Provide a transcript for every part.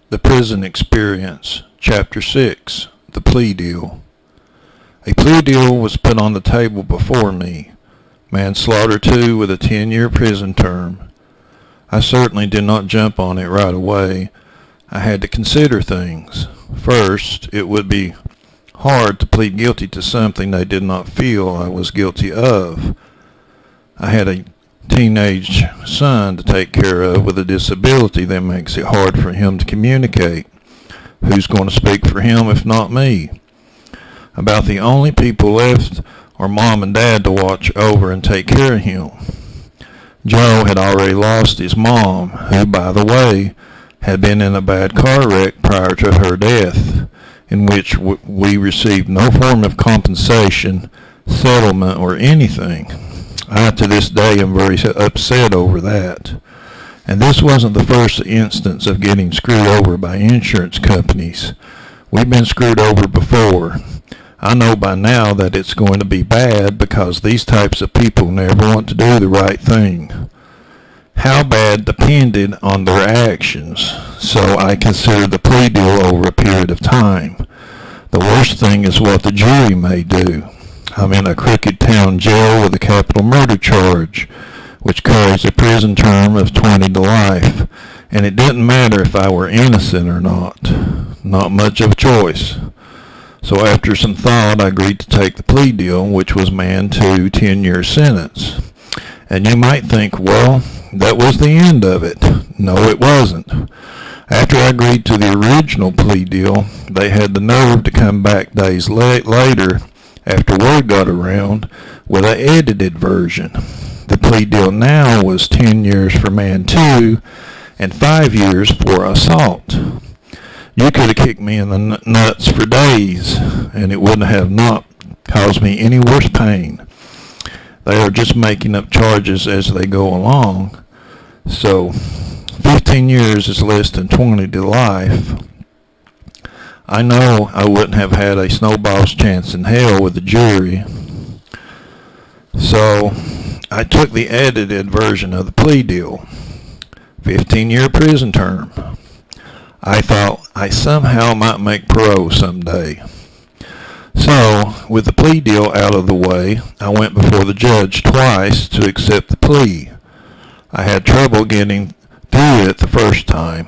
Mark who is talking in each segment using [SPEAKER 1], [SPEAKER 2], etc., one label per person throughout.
[SPEAKER 1] The Prison Experience, Chapter 6, The Plea Deal. A plea deal was put on the table before me. Manslaughter 2 with a 10-year prison term. I certainly did not jump on it right away. I had to consider things. First, it would be hard to plead guilty to something I did not feel I was guilty of. I had a teenage son to take care of with a disability that makes it hard for him to communicate. Who's going to speak for him if not me? About the only people left are Mom and Dad to watch over and take care of him. Joe had already lost his mom, who, by the way, had been in a bad car wreck prior to her death, in which we received no form of compensation, settlement, or anything. I, to this day, am very upset over that. And this wasn't the first instance of getting screwed over by insurance companies. We've been screwed over before. I know by now that it's going to be bad because these types of people never want to do the right thing. How bad depended on their actions, so I considered the plea deal over a period of time. The worst thing is what the jury may do. I'm in a crooked town jail with a capital murder charge, which carries a prison term of 20 to life, and it didn't matter if I were innocent or not. Not much of a choice. So after some thought, I agreed to take the plea deal, which was man to 10-year sentence. And you might think, well, that was the end of it. No, it wasn't. After I agreed to the original plea deal, they had the nerve to come back days later, after word got around, with an edited version. The plea deal now was 10 years for man 2 and 5 years for assault. You could have kicked me in the nuts for days, and it wouldn't have not caused me any worse pain. They are just making up charges as they go along. So, 15 years is less than 20 to life. I know I wouldn't have had a snowball's chance in hell with the jury. So, I took the edited version of the plea deal. 15-year prison term. I thought I somehow might make parole someday. So, with the plea deal out of the way, I went before the judge twice to accept the plea. I had trouble getting through it the first time.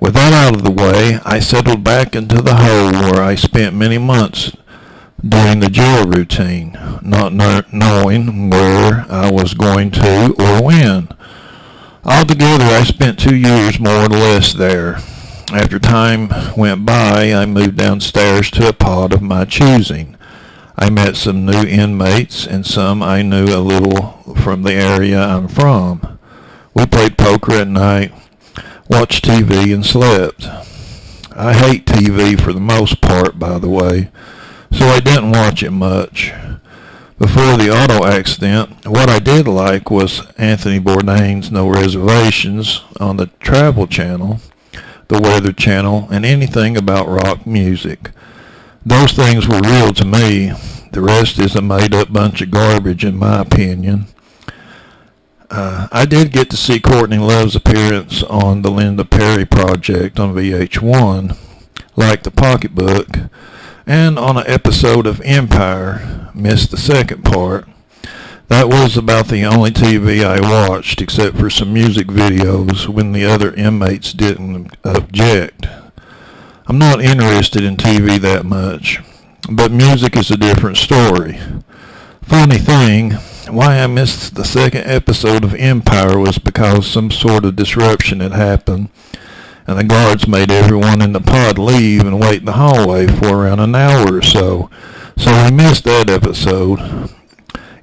[SPEAKER 1] With that out of the way, I settled back into the hole where I spent many months doing the jail routine, not knowing where I was going to or when. Altogether, I spent 2 years more or less there. After time went by, I moved downstairs to a pod of my choosing. I met some new inmates, and some I knew a little from the area I'm from. We played poker at night, watched TV, and slept. I hate TV for the most part, by the way, so I didn't watch it much. Before the auto accident, what I did like was Anthony Bourdain's No Reservations on the Travel Channel, the Weather Channel, and anything about rock music. Those things were real to me. The rest is a made-up bunch of garbage, in my opinion. I did get to see Courtney Love's appearance on the Linda Perry Project on VH1, like the Pocketbook, and on an episode of Empire. Missed the second part. That was about the only TV I watched, except for some music videos when the other inmates didn't object. I'm not interested in TV that much, but music is a different story. Funny thing, why I missed the second episode of Empire was because some sort of disruption had happened, and the guards made everyone in the pod leave and wait in the hallway for around an hour or so. So I missed that episode.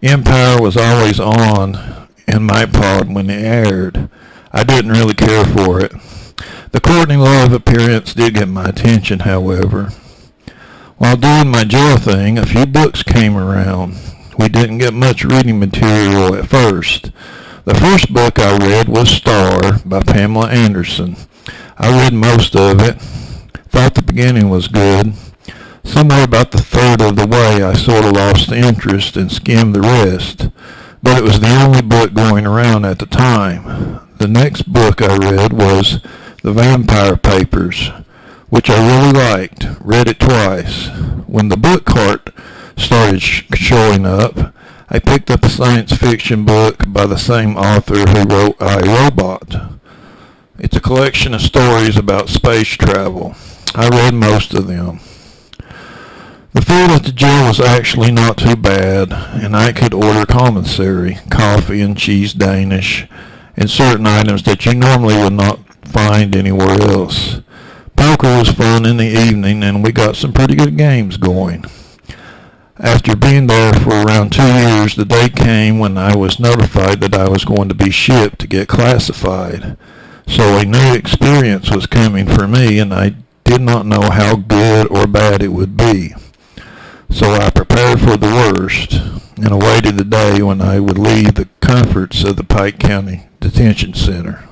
[SPEAKER 1] Empire was always on in my pod when it aired. I didn't really care for it. The Courtney Love appearance did get my attention, however. While doing my jail thing, a few books came around. We didn't get much reading material at first. The first book I read was Star by Pamela Anderson. I read most of it. Thought the beginning was good. Somewhere about the third of the way, I sort of lost interest and skimmed the rest. But it was the only book going around at the time. The next book I read was The Vampire Papers, which I really liked. Read it twice. When the book cart started showing up, I picked up a science fiction book by the same author who wrote I, Robot. It's a collection of stories about space travel. I read most of them. The food at the jail was actually not too bad, and I could order commissary, coffee and cheese Danish, and certain items that you normally would not find anywhere else. Poker was fun in the evening, and we got some pretty good games going. After being there for around 2 years, the day came when I was notified that I was going to be shipped to get classified. So a new experience was coming for me, and I did not know how good or bad it would be. So I prepared for the worst and awaited the day when I would leave the comforts of the Pike County Detention Center.